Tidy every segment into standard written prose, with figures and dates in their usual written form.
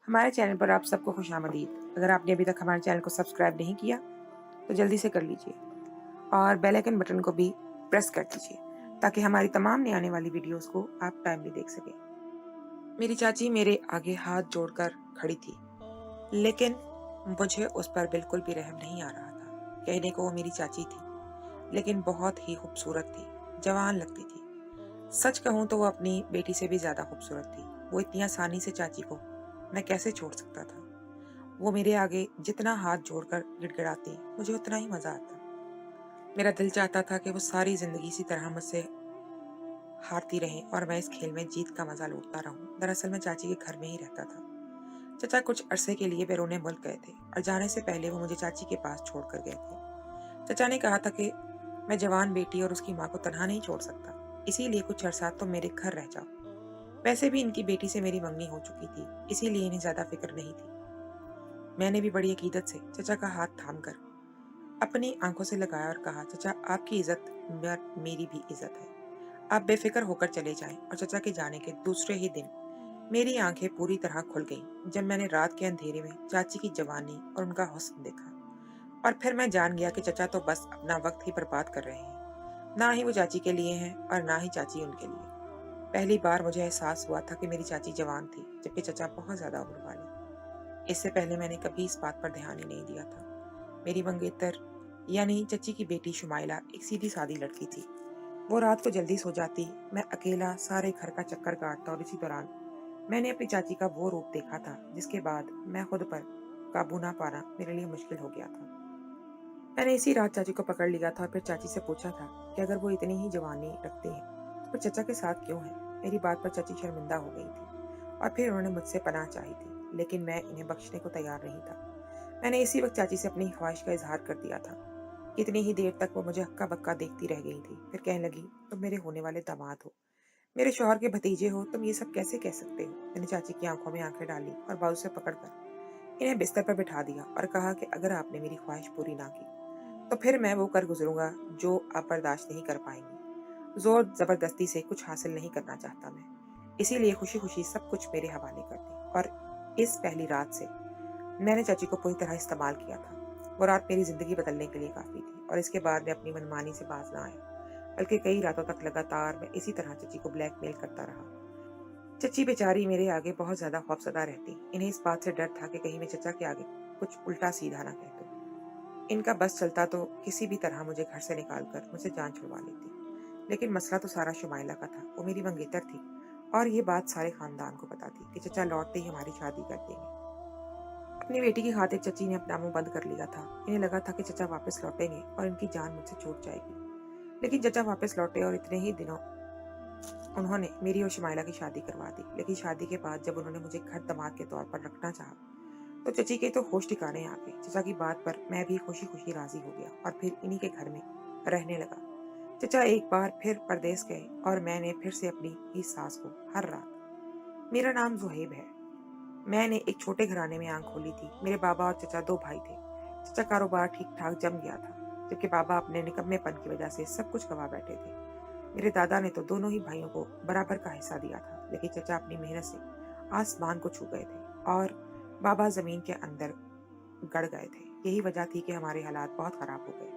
हमारे चैनल पर आप सबको खुशामदीद। अगर आपने अभी तक हमारे चैनल को सब्सक्राइब नहीं किया तो जल्दी से कर लीजिए और बेल आइकन बटन को भी प्रेस कर दीजिए ताकि हमारी तमाम नई आने वाली वीडियोस को आप टाइमली देख सकें। मेरी चाची मेरे आगे हाथ जोड़कर खड़ी थी, लेकिन मुझे उस पर बिल्कुल भी रहम नहीं आ रहा था। कहने को वो मेरी चाची थी, लेकिन बहुत ही खूबसूरत थी, जवान लगती थी। सच कहूँ तो वो अपनी बेटी से भी ज्यादा खूबसूरत थी। वो इतनी आसानी से चाची को मैं कैसे छोड़ सकता था। वो मेरे आगे जितना हाथ जोड़कर गिड़गिड़ाती, मुझे उतना ही मजा आता। मेरा दिल चाहता था कि वो सारी जिंदगी इसी तरह मुझसे हारती रहे और मैं इस खेल में जीत का मजा लूटता रहूं। दरअसल मैं चाची के घर में ही रहता था। चचा कुछ अरसे के लिए बैरूने मुल्क गए थे और जाने से पहले वो मुझे चाची के पास छोड़कर गए थे। चचा ने कहा था कि मैं जवान बेटी और उसकी माँ को तनहा नहीं छोड़ सकता, इसीलिए कुछ अरसा तुम मेरे घर रह जाओ। वैसे भी इनकी बेटी से मेरी मंगनी हो चुकी थी, इसीलिए इन्हें ज्यादा फिक्र नहीं थी। मैंने भी बड़ी अकीदत से चचा का हाथ थामकर अपनी आंखों से लगाया और कहा, चचा आपकी इज्जत मेरी भी इज्जत है। आप बेफिक्र होकर चले जाएं। और चचा के जाने के दूसरे ही दिन मेरी आंखें पूरी तरह खुल गईं जब मैंने रात के अंधेरे में चाची की जवानी और उनका हुस्न देखा। और फिर मैं जान गया कि चचा तो बस अपना वक्त ही बर्बाद कर रहे हैं। ना ही वो चाची के लिए हैं और ना ही चाची उनके लिए। पहली बार मुझे एहसास हुआ था कि मेरी चाची जवान थी, जबकि चचा बहुत ज्यादा उम्र वाले। इससे पहले मैंने कभी इस बात पर ध्यान ही नहीं दिया था। मेरी मंगेतर यानी चची की बेटी शुमाइला एक सीधी सादी लड़की थी। वो रात को जल्दी सो जाती, मैं अकेला सारे घर का चक्कर काटता और इसी दौरान मैंने अपनी चाची का वो रूप देखा था जिसके बाद मैं खुद पर काबू ना पाना मेरे लिए मुश्किल हो गया था। मैंने इसी रात चाची को पकड़ लिया था और फिर चाची से पूछा था कि अगर वो इतनी ही जवानी रखते हैं तो फिर चचा के साथ क्यों है। मेरी बात पर चाची शर्मिंदा हो गई थी और फिर उन्होंने मुझसे पनाह चाही थी, लेकिन मैं इन्हें बख्शने को तैयार नहीं था। मैंने इसी वक्त चाची से अपनी ख्वाहिश का इजहार कर दिया था। कितनी ही देर तक वो मुझे हक्का बक्का देखती रह गई थी। फिर कहने लगी, तुम मेरे होने वाले दामाद हो, मेरे शौहर के भतीजे हो, तुम ये सब कैसे कह सकते हो। मैंने चाची की आंखों में आंखें डाली और बाजू से पकड़कर इन्हें बिस्तर पर बिठा दिया और कहा कि अगर आपने मेरी ख्वाहिश पूरी ना की तो फिर मैं वो कर गुजरूंगा जो आप बर्दाश्त नहीं कर पाएंगी। जोर जबरदस्ती से कुछ हासिल नहीं करना चाहता मैं, इसीलिए खुशी खुशी सब कुछ मेरे हवाले कर दी। और इस पहली रात से मैंने चाची को पूरी तरह इस्तेमाल किया था। वो रात मेरी जिंदगी बदलने के लिए काफी थी और इसके बाद मैं अपनी मनमानी से बाज ना आया, बल्कि कई रातों तक लगातार मैं इसी तरह चची को ब्लैकमेल करता रहा। चची बेचारी मेरे आगे बहुत ज्यादा खौफजदा रहती। इन्हें इस बात से डर था कि कहीं मैं चचा के आगे कुछ उल्टा सीधा ना कह दूं। इनका बस चलता तो किसी भी तरह मुझे घर से निकालकर मुझसे जान छुड़वा लेती। लेकिन मसला तो सारा शुमाइला का था। वो मेरी मंगेतर थी और ये बात सारे खानदान को पता थी कि चचा लौटते ही हमारी शादी कर देंगे। अपनी बेटी की खातिर चची ने अपना मुंह बंद कर लिया था। इन्हें लगा था कि चचा वापस लौटेंगे और इनकी जान मुझसे छूट जाएगी। लेकिन चचा वापस लौटे और इतने ही दिनों उन्होंने मेरी और शुमाइला की शादी करवा दी। लेकिन शादी के बाद जब उन्होंने मुझे घर दामाद के तौर पर रखना चाहा तो चची के तो होश ठिकाने आ गए। चचा की बात पर मैं भी खुशी खुशी राजी हो गया और फिर इन्हीं के घर में रहने लगा। चचा एक बार फिर परदेश गए और मैंने फिर से अपनी ही सास को हर रात। मेरा नाम जुहेब है। मैंने एक छोटे घराने में आंख खोली थी। मेरे बाबा और चचा दो भाई थे। चचा कारोबार ठीक ठाक जम गया था, जबकि बाबा अपने निकम्मेपन की वजह से सब कुछ गवा बैठे थे। मेरे दादा ने तो दोनों ही भाइयों को बराबर का हिस्सा दिया था, लेकिन चचा अपनी मेहनत से आसमान को छू गए थे और बाबा जमीन के अंदर गड़ गए थे। यही वजह थी कि हमारे हालात बहुत खराब हो गए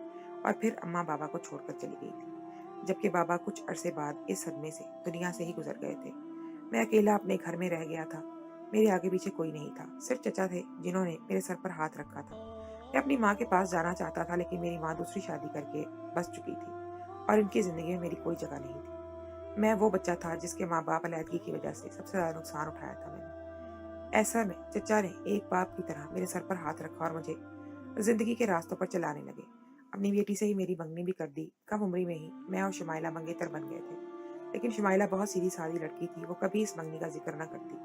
और फिर अम्मा बाबा को छोड़कर चली गई थी, जबकि बाबा कुछ अरसे बाद इस सदमे से दुनिया से ही गुजर गए थे। मैं अकेला अपने घर में रह गया था। मेरे आगे पीछे कोई नहीं था, सिर्फ चचा थे जिन्होंने मेरे सर पर हाथ रखा था। मैं अपनी माँ के पास जाना चाहता था, लेकिन मेरी माँ दूसरी शादी करके बस चुकी थी और इनकी जिंदगी में मेरी कोई जगह नहीं थी। मैं वो बच्चा था जिसके माँ बाप अलैदगी की वजह से सबसे ज्यादा नुकसान उठाया था मैंने। ऐसा में चचा ने एक बाप की तरह मेरे सर पर हाथ रखा और मुझे जिंदगी के रास्तों पर चलाने लगे। अपनी बेटी से ही मेरी मंगनी भी कर दी। कम उम्री में ही मैं और शुमाइला मंगेतर बन गए थे। लेकिन शुमाइला बहुत सीधी सादी लड़की थी। वो कभी इस मंगनी का जिक्र न करती।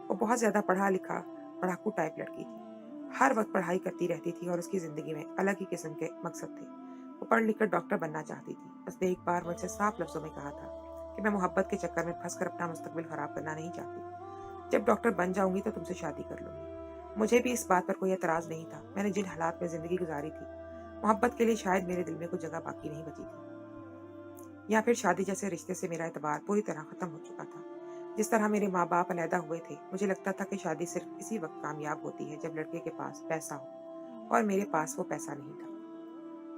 वो बहुत ज्यादा पढ़ा लिखा पढ़ाकू टाइप लड़की थी। हर वक्त पढ़ाई करती रहती थी और उसकी जिंदगी में अलग ही किस्म के मकसद थे। वो पढ़ लिख कर डॉक्टर बनना चाहती थी। उसने एक बार मुझसे साफ लफ्जों में कहा था कि मैं मोहब्बत के चक्कर में फंसकर अपना मुस्तकबिल खराब करना नहीं चाहती। जब डॉक्टर बन जाऊंगी तो तुमसे शादी कर लूंगी। मुझे भी इस बात पर कोई एतराज नहीं था। मैंने जिन हालात में जिंदगी गुजारी थी, मोहब्बत के लिए शायद मेरे दिल में कुछ जगह बाकी नहीं बची थी, या फिर शादी जैसे रिश्ते से मेरा एतबार पूरी तरह खत्म हो चुका था। जिस तरह मेरे माँ बाप अलहदा हुए थे, मुझे लगता था कि शादी सिर्फ इसी वक्त कामयाब होती है जब लड़के के पास पैसा हो, और मेरे पास वो पैसा नहीं था।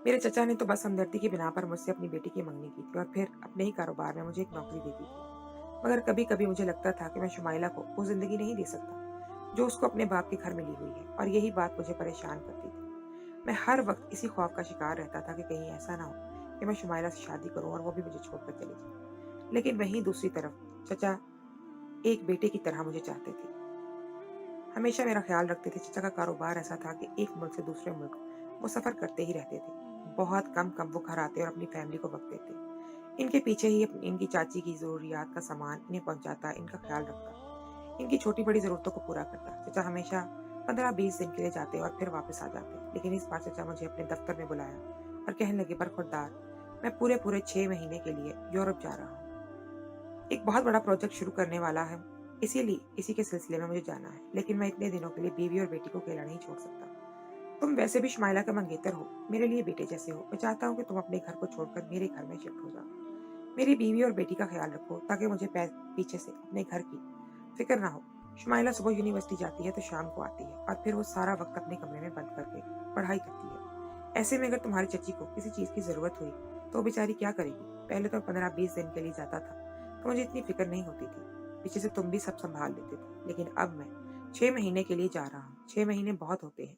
मेरे चचा ने तो बस हमदर्दी की बिना पर मुझसे अपनी बेटी की मंगनी की थी और फिर अपने ही कारोबार में मुझे एक नौकरी दे दी थी। मगर कभी कभी मुझे लगता था कि मैं शुमाइला को वो जिंदगी नहीं दे सकता जो उसको अपने बाप के घर मिली हुई है, और यही बात मुझे परेशान करती थी। मैं हर वक्त इसी खौफ का शिकार रहता था कि कहीं ऐसा ना हो कि मैं शुमाइला से शादी करूं और वो भी मुझे छोड़कर चली जाए। लेकिन वहीं दूसरी तरफ चचा एक बेटे की तरह मुझे चाहते थे, हमेशा मेरा ख्याल रखते थे। चचा का कारोबार ऐसा था कि एक मुल्क से दूसरे मुल्क वो सफर करते ही रहते थे। बहुत कम कम वो घर आते और अपनी फैमिली को वक्त देते। इनके पीछे ही इनकी चाची की जरूरियात का सामान इन्हें पहुंचाता, इनका ख्याल रखता, इनकी छोटी बड़ी जरूरतों को पूरा करता। चचा हमेशा 15-20 दिन के लिए जाते और फिर वापस आ जाते। लेकिन इस बार चचा मुझे अपने दफ्तर में बुलाया और कहने लगे, बरखुरदार, मैं पूरे पूरे 6 महीने के लिए यूरोप जा रहा हूँ। एक बहुत बड़ा प्रोजेक्ट शुरू करने वाला है, इसीलिए इसी के सिलसिले में मुझे जाना है। लेकिन मैं इतने दिनों के लिए बीवी और बेटी को अकेला नहीं छोड़ सकता। तुम वैसे भी शुमाइला का मंगेतर हो, मेरे लिए बेटे जैसे हो। मैं चाहता हूँ कि तुम अपने घर को छोड़कर मेरे घर में शिफ्ट हो जाओ। मेरी बीवी और बेटी का ख्याल रखो ताकि मुझे पीछे से अपने घर की फिक्र ना हो। शुमाइला सुबह यूनिवर्सिटी जाती है तो शाम को आती है और फिर वो सारा वक्त अपने कमरे में बंद करके पढ़ाई करती है। ऐसे में अगर तुम्हारी चच्ची को किसी चीज की जरूरत हुई तो वो बेचारी क्या करेगी? पहले तो 15-20 दिन के लिए जाता था तो मुझे इतनी फिक्र नहीं होती थी, पीछे से तुम भी सब संभाल लेते थे। लेकिन अब मैं 6 महीने के लिए जा रहा हूँ। 6 महीने बहुत होते हैं।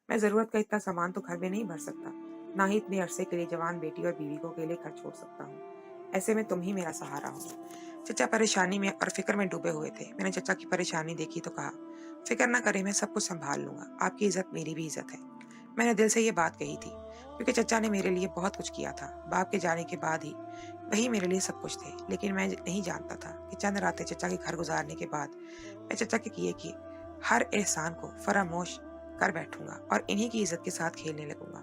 मैं जरूरत का इतना सामान तो घर में नहीं भर सकता, ना ही इतने अरसे के लिए जवान बेटी और बीवी को अकेले घर छोड़ सकता हूँ। ऐसे में तुम ही मेरा सहारा हो। चचा परेशानी में और फिक्र में डूबे हुए थे। मैंने चचा की परेशानी देखी तो कहा, फिक्र ना करें, मैं सब कुछ संभाल लूंगा। आपकी इज्जत मेरी भी इज्जत है। मैंने दिल से ये बात कही थी क्योंकि चचा ने मेरे लिए बहुत कुछ किया था। बाप के जाने के बाद ही वही मेरे लिए सब कुछ थे। लेकिन मैं नहीं जानता था कि चंद रातें चचा के घर गुजारने के बाद मैं चचा के किए कि हर एहसान को फरामोश कर बैठूंगा और इन्हीं की इज्जत के साथ खेलने लगूंगा।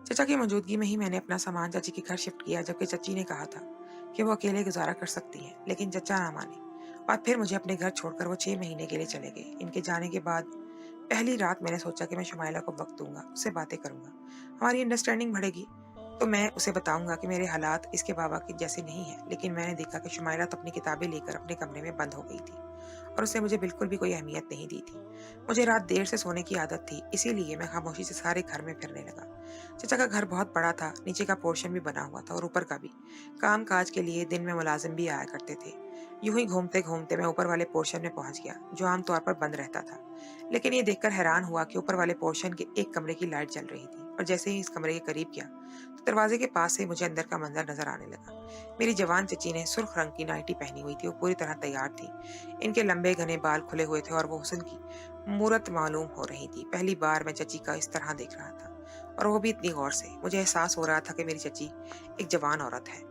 चचा की मौजूदगी में ही मैंने अपना सामान चाची के घर शिफ्ट किया, जबकि चची ने कहा था कि वो अकेले गुजारा कर सकती हैं। लेकिन चचा ना माने और फिर मुझे अपने घर छोड़कर वो 6 महीने के लिए चले गए। इनके जाने के बाद पहली रात मैंने सोचा कि मैं शुमाइला को वक्त दूंगा, उससे बातें करूंगा, हमारी अंडरस्टैंडिंग बढ़ेगी। तो मैं उसे बताऊंगा कि मेरे हालात इसके बाबा के जैसे नहीं है। लेकिन मैंने देखा कि शुमाइला तो अपनी किताबें लेकर अपने कमरे में बंद हो गई थी और उसने मुझे बिल्कुल भी कोई अहमियत नहीं दी थी। मुझे रात देर से सोने की आदत थी, इसीलिए मैं खामोशी से सारे घर में फिरने लगा। चचा का घर बहुत बड़ा था, नीचे का पोर्शन भी बना हुआ था और ऊपर का भी। काम काज के लिए दिन में मुलाजिम भी आया करते थे। यूं ही घूमते घूमते मैं ऊपर वाले पोर्शन में पहुंच गया, जो आमतौर पर बंद रहता था। लेकिन ये देखकर हैरान हुआ कि ऊपर वाले पोर्शन के एक कमरे की लाइट जल रही थी, और जैसे ही इस कमरे के करीब गया तो दरवाजे के पास से मुझे अंदर का मंजर नजर आने लगा। मेरी जवान चची ने सुर्ख रंग की नाइटी पहनी हुई थी, वो पूरी तरह तैयार थी। इनके लंबे घने बाल खुले हुए थे और वो हुस्न की मूरत मालूम हो रही थी। पहली बार मैं चची का इस तरह देख रहा था, और वो भी इतनी गौर से। मुझे एहसास हो रहा था कि मेरी चची एक जवान औरत है।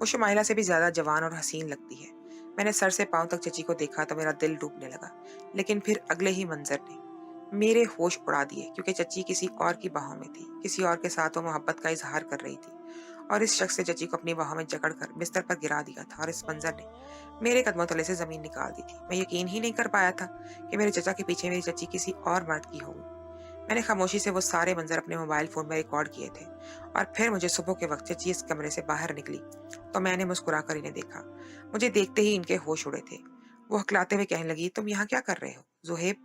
वो शुमाइला से भी ज्यादा जवान और हसीन लगती है। मैंने सर से पांव तक चची को देखा तो मेरा दिल डूबने लगा। लेकिन फिर अगले ही मंजर ने मेरे होश उड़ा दिए, क्योंकि चची किसी और की बाहों में थी। किसी और के साथ वो मोहब्बत का इजहार कर रही थी, और इस शख्स ने चची को अपनी बाहों में जकड़कर बिस्तर पर गिरा दिया था। और इस मंजर ने मेरे कदमों तले से जमीन निकाल दी थी। मैं यकीन ही नहीं कर पाया था कि मेरे चचा के पीछे मेरी चची किसी और मर्द की होगी। मैंने खामोशी से वो सारे मंजर अपने मोबाइल फोन में रिकॉर्ड किए थे। और फिर मुझे सुबह के वक्त चची इस कमरे से बाहर निकली तो मैंने मुस्कुराकर इन्हें देखा। मुझे देखते ही इनके होश उड़े थे। वो हकलाते हुए कहने लगी, तुम यहाँ क्या कर रहे हो जोहेब?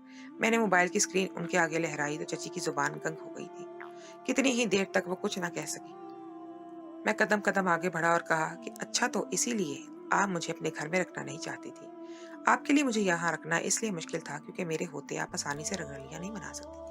मैंने मोबाइल की स्क्रीन उनके आगे लहराई तो चची की जुबान गंग हो गई थी। कितनी ही देर तक वो कुछ ना कह सकी। मैं कदम कदम आगे बढ़ा और कहा कि अच्छा, तो इसीलिए आप मुझे अपने घर में रखना नहीं चाहती थी। आपके लिए मुझे यहाँ रखना इसलिए मुश्किल था क्योंकि मेरे होते आप आसानी से रंगरलियां नहीं बना सकती थी।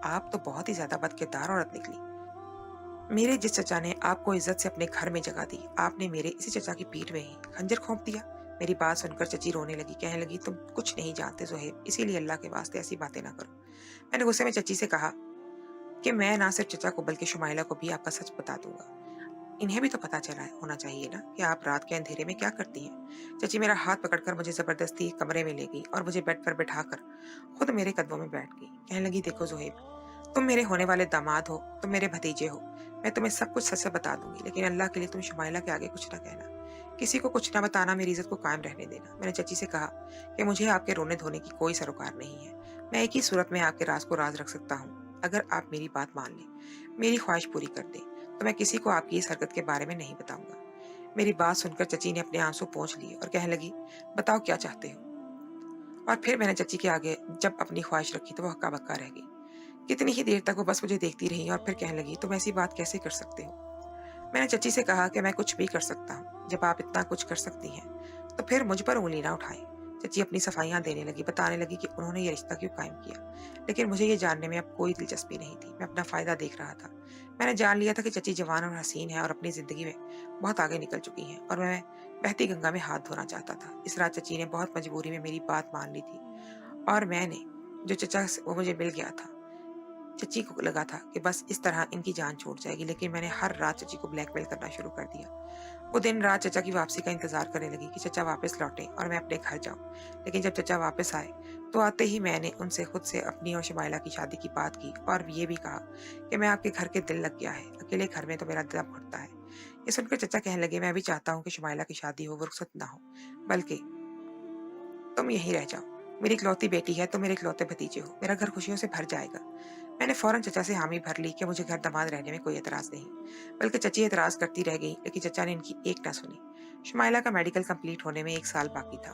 आप तो बहुत ही ज्यादा बदकिरदार औरत निकली। मेरे जिस चचा ने आपको इज्जत से अपने घर में जगह दी, आपने मेरे इसी चचा की पीठ में ही खंजर खोप दिया। मेरी बात सुनकर चची रोने लगी, कहने लगी, तुम कुछ नहीं जानते जोहेब, इसीलिए अल्लाह के वास्ते ऐसी बातें ना करो। मैंने गुस्से में चची से कहा कि मैं ना सिर्फ चचा को बल्कि शुमाइला को भी आपका सच बता दूंगा। इन्हें भी तो पता चला है होना चाहिए ना कि आप रात के अंधेरे में क्या करती हैं। चची मेरा हाथ पकड़कर मुझे जबरदस्ती कमरे में ले गई और मुझे बेड पर बैठाकर खुद मेरे कदमों में बैठ गई। कहने लगी, देखो जोहेब, तुम मेरे होने वाले दामाद हो, तुम मेरे भतीजे हो। मैं तुम्हें सब कुछ सच से बता दूंगी, लेकिन अल्लाह के लिए तुम शुमाइला के आगे कुछ ना कहना, किसी को कुछ ना बताना, मेरी इज्जत को कायम रहने देना। मैंने चची से कहा कि मुझे आपके रोने धोने की कोई सरोकार नहीं है। मैं एक ही सूरत में आपके राज को राज रख सकता हूँ, अगर आप मेरी बात मान लें, मेरी ख्वाहिश पूरी कर दें, तो मैं किसी को आपकी इस हरकत के बारे में नहीं बताऊंगा। मेरी बात सुनकर चची ने अपने आंसू पोंछ लिए और कहने लगी, बताओ क्या चाहते हो। और फिर मैंने चची के आगे जब अपनी ख्वाहिश रखी तो वो हक्का बक्का रह गई। कितनी ही देर तक वो बस मुझे देखती रही और फिर कहने लगी, तुम ऐसी बात कैसे कर सकते हो। मैंने चची से कहा कि मैं कुछ भी कर सकता हूँ, जब आप इतना कुछ कर सकती हैं तो फिर मुझ पर उंगली ना उठाएं। चची अपनी सफाइयां देने लगी, बताने लगी कि उन्होंने ये रिश्ता क्यों कायम किया, लेकिन मुझे ये जानने में अब कोई दिलचस्पी नहीं थी। मैं अपना फायदा देख रहा था। मैंने जान लिया था कि चची जवान और हसीन है और अपनी जिंदगी में बहुत आगे निकल चुकी हैं और मैं बहती गंगा में हाथ धोना चाहता था। इस रात चची ने बहुत मजबूरी में मेरी बात मान ली थी और मैंने जो चचा से वो मुझे मिल गया था। चची को लगा था कि बस इस तरह इनकी जान छूट जाएगी, लेकिन मैंने हर रात चची को ब्लैकमेल करना शुरू कर दिया। वो दिन रात चचा की वापसी का इंतजार करने लगी कि चचा वापस लौटे और मैं अपने घर जाऊं। लेकिन जब चचा वापस आए तो आते ही मैंने उनसे खुद से अपनी और शुमाइला की शादी की बात की और ये भी कहा कि मैं आपके घर के दिल लग गया है, अकेले घर में तो मेरा दिल घुटता है। ये सुनकर चचा कहने लगे, मैं भी चाहता हूँ कि शुमाइला की शादी हो, वो रुखसत ना हो, बल्कि तुम यहीं रह जाओ। मेरी इकलौती बेटी है, तुम मेरे इकलौते भतीजे हो, मेरा घर खुशियों से भर जाएगा। मैंने फौरन चचा से हामी भर ली कि मुझे घर दामाद रहने में कोई एतराज नहीं, बल्कि चची एतराज करती रह गई, लेकिन चचा ने इनकी एक ना सुनी। शुमाइला का मेडिकल कंप्लीट होने में 1 साल बाकी था,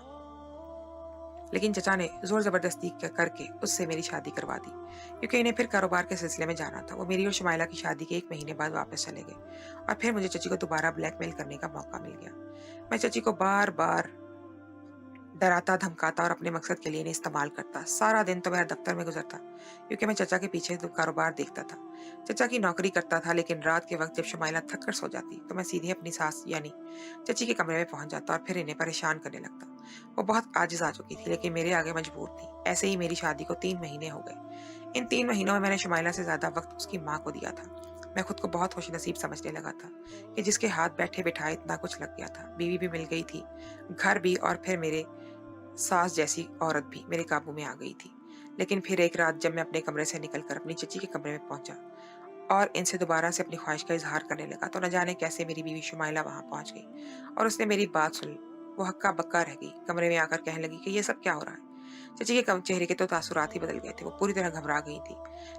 लेकिन चचा ने जोर जबरदस्ती करके उससे मेरी शादी करवा दी, क्योंकि इन्हें फिर कारोबार के सिलसिले में जाना था। वो मेरी और शुमाइला की शादी के 1 महीने बाद वापस चले गए और फिर मुझे चची को दोबारा ब्लैकमेल करने का मौका मिल गया। मैं चची को बार बार डराता धमकाता और अपने मकसद के लिए इन्हें इस्तेमाल करता। सारा दिन तो मेरा दफ्तर में गुजरता, क्योंकि मैं चचा के पीछे तो कारोबार देखता था। चचा की नौकरी करता था, लेकिन रात के वक्त जब शुमाइला थक कर सो जाती तो मैं सीधे अपनी सास यानी चची के कमरे में पहुंच जाता और फिर इन्हें परेशान करने लगता। वो बहुत आजिज आ चुकी थी, लेकिन मेरे आगे मजबूर थी। ऐसे ही मेरी शादी को 3 महीने हो गए। इन 3 महीनों में मैंने शुमाइला से ज्यादा वक्त उसकी माँ को दिया था। मैं खुद को बहुत खुश नसीब समझने लगा था कि जिसके हाथ बैठे बिठाए इतना कुछ लग गया था। बीवी भी मिल गई थी, घर भी, और फिर मेरे सास जैसी औरत भी मेरे काबू में आ गई थी। लेकिन फिर एक रात जब मैं अपने कमरे से निकलकर अपनी चची के कमरे में पहुंचा और इनसे दोबारा से अपनी ख्वाहिश का इजहार करने लगा, तो न जाने कैसे मेरी बीवी शुमाइला वहां पहुंच गई और उसने मेरी बात सुन ली। वो हक्का बक्का रह गई, कमरे में आकर कहने लगी कि ये सब क्या हो रहा है। चची के चेहरे के तो तासुरात ही बदल गए थे। वो पूरी तरह घबरा गई थी,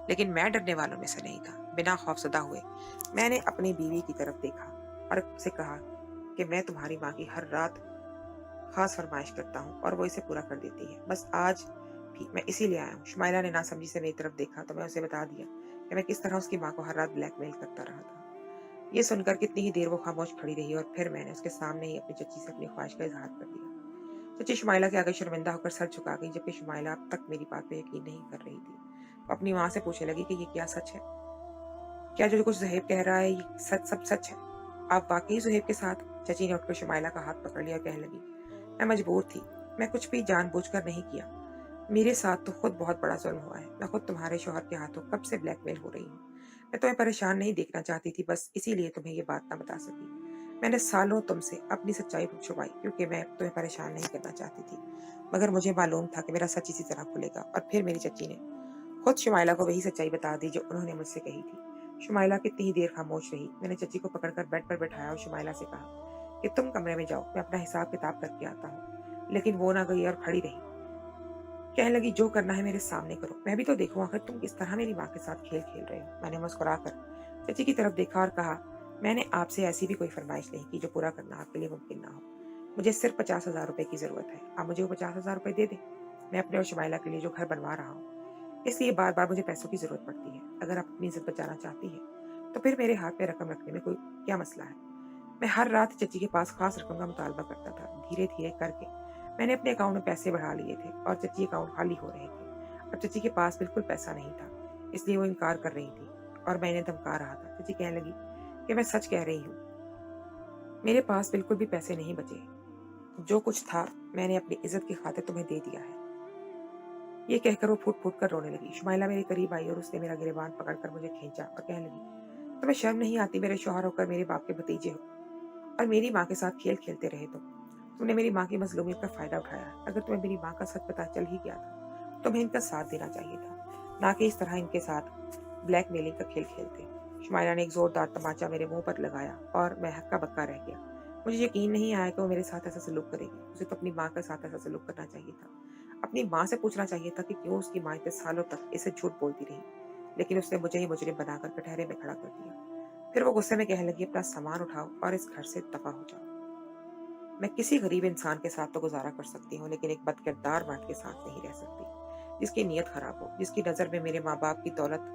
लेकिन मैं डरने वालों में से नहीं था। बिना खौफजदा हुए मैंने अपनी बीवी की तरफ देखा और उससे कहा कि मैं तुम्हारी माँ की हर रात खास फरमाइश करता हूँ और वो इसे पूरा कर देती है। बस आज भी मैं इसीलिए आया हूँ। शुमाइला ने नासमझी से मेरी तरफ देखा तो मैं उसे बता दिया कि मैं किस तरह उसकी माँ को हर रात ब्लैकमेल करता रहा था। ये सुनकर कितनी ही देर वो खामोश खड़ी रही और फिर मैंने उसके सामने ही अपनी चच्ची से अपनी ख्वाहिश का इजहार कर दिया। चच्ची शुमाइला के आगे शर्मिंदा होकर सर झुका गई, जबकि शुमाइला अब तक मेरी बात पे यकीन नहीं कर रही थी। वो अपनी माँ से पूछने लगी कि ये क्या सच है, क्या जो कुछ ज़ुहैब कह रहा है ये सच सब सच है। आप वाकई ज़ुहैब के साथ। चची ने उठकर शुमाइला का हाथ पकड़ लिया और कहने लगी, मैं मजबूर थी, मैं कुछ भी जानबूझकर नहीं किया। मेरे साथ तो खुद बहुत बड़ा जुल्म हुआ है। मैं खुद तुम्हारे शौहर के हाथों कब से ब्लैकमेल हो रही हूँ। मैं तुम्हें परेशान नहीं देखना चाहती थी, बस इसीलिए तुम्हें ये बात ना बता सकी। मैंने सालों तुमसे अपनी सच्चाई छुपाई, क्योंकि मैं तुम्हें परेशान नहीं करना चाहती थी, मगर मुझे मालूम था कि मेरा सच इसी तरह खुलेगा। और फिर मेरी चची ने खुद शुमाइला को वही सच्चाई बता दी जो उन्होंने मुझसे कही थी। शुमाइला कितनी ही देर खामोश रही। मैंने चची को पकड़कर बेड पर बैठाया और शुमाइला से कहा कि तुम कमरे में जाओ, मैं अपना हिसाब किताब करके आता हूँ। लेकिन वो ना गई और खड़ी रही, कहने लगी, जो करना है मेरे सामने करो, मैं भी तो देखूं आखिर तुम किस तरह मेरी माँ के साथ खेल खेल रहे हो। मैंने मुस्कुराकर चची की तरफ देखा और कहा, मैंने आपसे ऐसी भी कोई फरमाइश नहीं की जो पूरा करना आपके लिए मुमकिन ना हो। मुझे सिर्फ 50,000 रुपए की जरूरत है, आप मुझे वो 50,000 रुपए दे दें। मैं अपने और शुमाइला के लिए जो घर बनवा रहा हूँ, इसलिए बार बार मुझे पैसों की जरूरत पड़ती है। अगर आप अपनी इज्जत बचाना चाहती है तो फिर मेरे हाथ में रकम रखने में कोई क्या मसला है। मैं हर रात चची के पास खास रकम का मुतालबा करता था। धीरे धीरे करके मैंने अपने अकाउंट में पैसे बढ़ा लिए थे और चची अकाउंट खाली हो रहे थे। अब चची के पास बिल्कुल पैसा नहीं था, इसलिए वो इनकार कर रही थी और मैं इन्हें धमका रहा था। चची कहने लगी कि मैं सच कह रही हूँ, मेरे पास बिल्कुल भी पैसे नहीं बचे। जो कुछ था मैंने अपनी इज्जत की खातिर तुम्हें दे दिया है। ये कहकर वो फूट फूट कर रोने लगी। शुमाइला मेरे करीब आई और उसने मेरा गिरबान पकड़कर मुझे खींचा और कहने लगी, तुम्हें शर्म नहीं आती, मेरे शौहर होकर मेरे बाप के भतीजे हो और मेरी माँ के साथ खेल खेलते रहे। तुमने मेरी माँ की मजलूमियत का फायदा उठाया। अगर तुम्हें मेरी माँ का सच पता चल ही गया था तो तुम्हें इनका साथ देना चाहिए था, ना कि इस तरह इनके साथ ब्लैकमेलिंग का खेल खेलते। शुमाइला ने एक जोरदार तमाचा मेरे मुंह पर लगाया और मैं हक्का बक्का रह गया। मुझे यकीन नहीं आया कि वो मेरे साथ ऐसा सलूक करेगी। उसे तो अपनी माँ के साथ ऐसा सलूक करना चाहिए था। अपनी माँ से पूछना चाहिए था कि क्यों उसकी माँ इतने सालों तक इसे झूठ बोलती रही, लेकिन उसने मुझे ही मुजरिम बनाकर कटहरे में खड़ा कर दिया। फिर वो गुस्से में कहने लगी, अपना सामान उठाओ और इस घर से दफा हो जाओ। मैं किसी गरीब इंसान के साथ तो गुजारा कर सकती हूँ, लेकिन एक बदकिरदार मर्द के साथ नहीं रह सकती, जिसकी नीयत खराब हो, जिसकी नज़र में मेरे माँ बाप की दौलत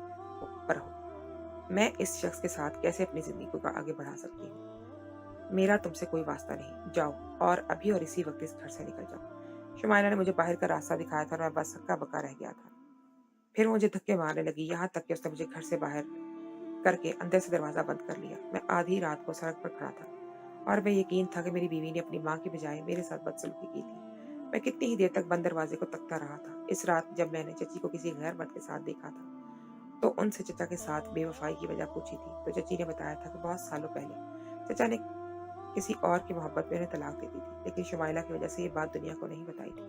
पर हो। मैं इस शख्स के साथ कैसे अपनी जिंदगी को आगे बढ़ा सकती हूँ? मेरा तुमसे कोई वास्ता नहीं, जाओ और अभी और इसी वक्त इस घर से निकल जाओ। शुमाइला ने मुझे बाहर का रास्ता दिखाया था और मैं बस हक्का बक्का रह गया था। फिर वो मुझे धक्के मारने लगी, यहाँ तक कि उसने मुझे घर से बाहर करके अंदर से दरवाजा बंद कर लिया। मैं आधी रात को सड़क पर खड़ा था और मैं यकीन था कि मेरी बीवी ने अपनी माँ की बजाय मेरे साथ बदसलूकी की थी। मैं कितनी ही देर तक बंद दरवाजे को तकता रहा था। इस रात जब मैंने चची को किसी गैर मर्द के साथ देखा था, तो उनसे चचा के साथ बेवफाई की वजह पूछी थी, तो चची ने बताया था कि बहुत सालों पहले चचा ने किसी और की मोहब्बत में उन्हें तलाक दे दी थी, लेकिन शुमाइला की वजह से ये बात दुनिया को नहीं बताई थी।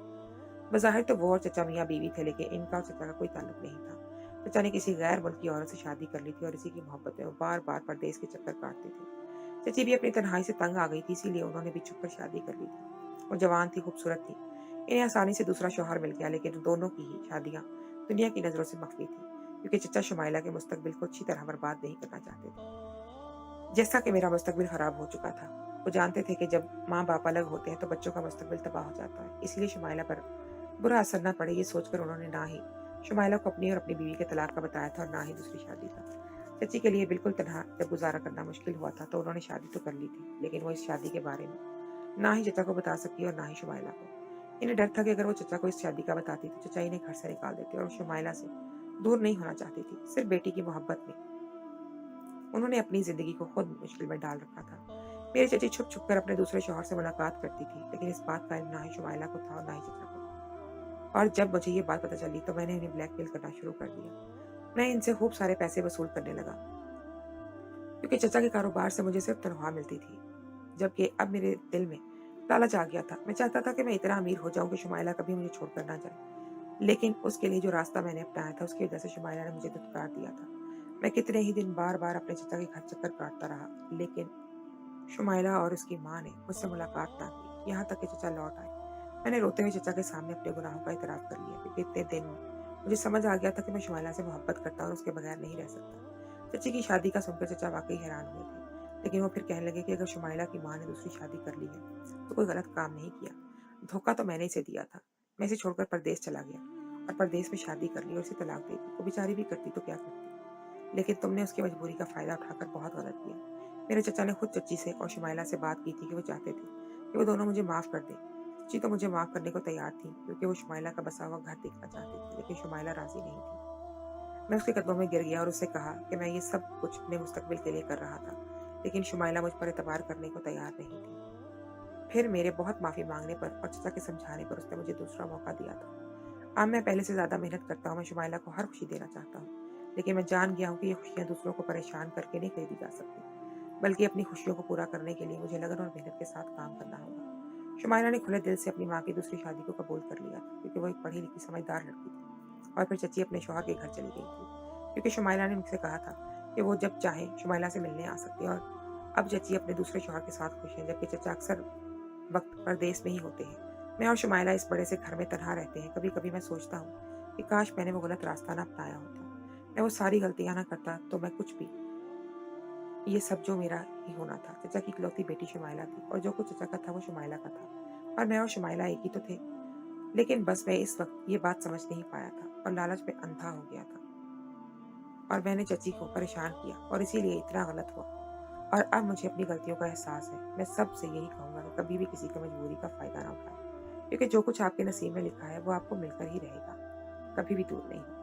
बज़ाहिर तो वो और चचा मियाँ बीवी थे, लेकिन इनका और चचा का कोई ताल्लुक नहीं था। चचा ने किसी गैर मुल्क की औरत से शादी कर ली थी और इसी की मोहब्बत में वो बार-बार परदेस के चक्कर काटते थे। चची भी अपनी तन्हाई से तंग आ गई थी, इसीलिए उन्होंने भी छुपकर शादी कर ली थी। वो जवान थी, खूबसूरत थी। इन्हें आसानी से दूसरा शौहर मिल गया, लेकिन दोनों की ही शादियाँ दुनिया की नज़रों से मख्फी थी, क्योंकि चचा शुमाइला के मुस्तकबिल को अच्छी तरह बर्बाद नहीं करना चाहते थे। जैसा कि मेरा मुस्तकबिल खराब हो चुका था। वो जानते थे कि जब माँ-बाप अलग होते हैं तो बच्चों का मुस्तकबिल तबाह हो जाता है। इसलिए शुमाइला पर बुरा असर ना पड़े, ये सोचकर उन्होंने ना ही शुमाइला को अपनी और अपनी बीवी के तलाक का बताया था और ना ही दूसरी शादी का। चची के लिए बिल्कुल तन्हा जब गुज़ारा करना मुश्किल हुआ था, तो उन्होंने शादी तो कर ली थी, लेकिन वो इस शादी के बारे में ना ही चचा को बता सकी और ना ही शुमाइला को। इन्हें डर था कि अगर वो चचा को इस शादी का बताती तो चचा इन्हें घर से निकाल देते और शुमाइला से दूर नहीं होना चाहती थी। सिर्फ बेटी की मोहब्बत में उन्होंने अपनी जिंदगी को खुद मुश्किल में डाल रखा था। मेरी चची छुप छुप कर अपने दूसरे शौहर से मुलाकात करती थी, लेकिन इस बात का इल्म ना ही शुमाइला को था और ना ही चचा को। और जब मुझे ये बात पता चली तो मैंने उन्हें ब्लैकमेल करना शुरू कर दिया। मैं इनसे खूब सारे पैसे वसूल करने लगा, क्योंकि चचा के कारोबार से मुझे सिर्फ तनख्वाह मिलती थी। जबकि अब मेरे दिल में लालच आ गया था। मैं चाहता था कि मैं इतना अमीर हो जाऊं कि शुमाइला कभी मुझे छोड़कर ना जाए। लेकिन उसके लिए जो रास्ता मैंने अपनाया था, उसकी वजह से शुमाइला ने मुझे धुतकार दिया था। मैं कितने ही दिन बार-बार अपने चचा के घर चक्कर काटता रहा, लेकिन शुमाइला और उसकी माँ ने मुझसे मुलाकात ना की, यहाँ तक कि चचा लौट आए। मैंने रोते हुए चचा के सामने अपने गुनाहों का इतराफ कर लिया, क्योंकि इतने दिन मुझे समझ आ गया था कि मैं शुमाइला से मोहब्बत करता और उसके बगैर नहीं रह सकता। चची की शादी का सुनकर चचा वाकई हैरान हुए थे, लेकिन वो फिर कहने लगे कि अगर शुमाइला की माँ ने दूसरी शादी कर ली है तो कोई गलत काम नहीं किया। धोखा तो मैंने इसे दिया था। मैं इसे छोड़कर परदेश चला गया और परदेश में शादी कर ली और इसे तलाक दे दी। वो बेचारी भी करती तो क्या करती, लेकिन तुमने उसकी मजबूरी का फायदा उठाकर बहुत गलत किया। मेरे चचा ने खुद चची से और शुमाइला से बात की थी कि वो चाहते थे कि वो दोनों मुझे माफ़ कर दें। चची तो मुझे माफ़ करने को तैयार थी, क्योंकि वो शुमाइला का बसा हुआ घर देखना चाहती थी, लेकिन शुमाइला राज़ी नहीं थी। मैं उसके कदमों में गिर गया और उससे कहा कि मैं ये सब कुछ अपने मुस्तकबिल के लिए कर रहा था, लेकिन शुमाइला मुझ पर एतबार करने को तैयार नहीं थी। फिर मेरे बहुत माफ़ी माँगने पर और चचा के समझाने पर उसने मुझे दूसरा मौका दिया था। अब मैं पहले से ज़्यादा मेहनत करता हूँ। मैं शुमाइला को हर खुशी देना चाहता हूँ, लेकिन मैं जान गया हूँ कि ये खुशियाँ दूसरों को परेशान करके नहीं खरीदी जा सकती, बल्कि अपनी खुशियों को पूरा करने के लिए मुझे लगन और मेहनत के साथ काम करना होगा। शुमाइला ने खुले दिल से अपनी माँ की दूसरी शादी को कबूल कर लिया था, क्योंकि वो एक पढ़ी लिखी समझदार लड़की थी। और फिर चची अपने शौहर के घर चली गई थी, क्योंकि शुमाइला ने मुझसे कहा था कि वो जब चाहे शुमाइला से मिलने आ सकती है। और अब चची अपने दूसरे शौहर के साथ खुश है, जबकि चचा अक्सर वक्त परदेश में ही होते हैं। मैं और शुमाइला इस बड़े से घर में तन्हा रहते हैं। कभी कभी मैं सोचता हूँ कि काश मैंने वो गलत रास्ता ना अपनाया होता, मैं वो सारी गलतियां ना करता, तो मैं कुछ भी ये सब जो मेरा ही होना था। चचा की इकलौती बेटी शुमाइला थी, और जो कुछ चचा का था वो शुमाइला का था, और मैं और शुमाइला एक ही तो थे। लेकिन बस मैं इस वक्त ये बात समझ नहीं पाया था और लालच में अंधा हो गया था, और मैंने चची को परेशान किया और इसीलिए इतना गलत हुआ। और अब मुझे अपनी गलतियों का एहसास है। मैं सबसे यही कहूँगा कि कभी भी किसी की मजबूरी का फ़ायदा ना उठाएं, क्योंकि जो कुछ आपके नसीब में लिखा है वो आपको मिलकर ही रहेगा, कभी भी दूर नहीं होगा।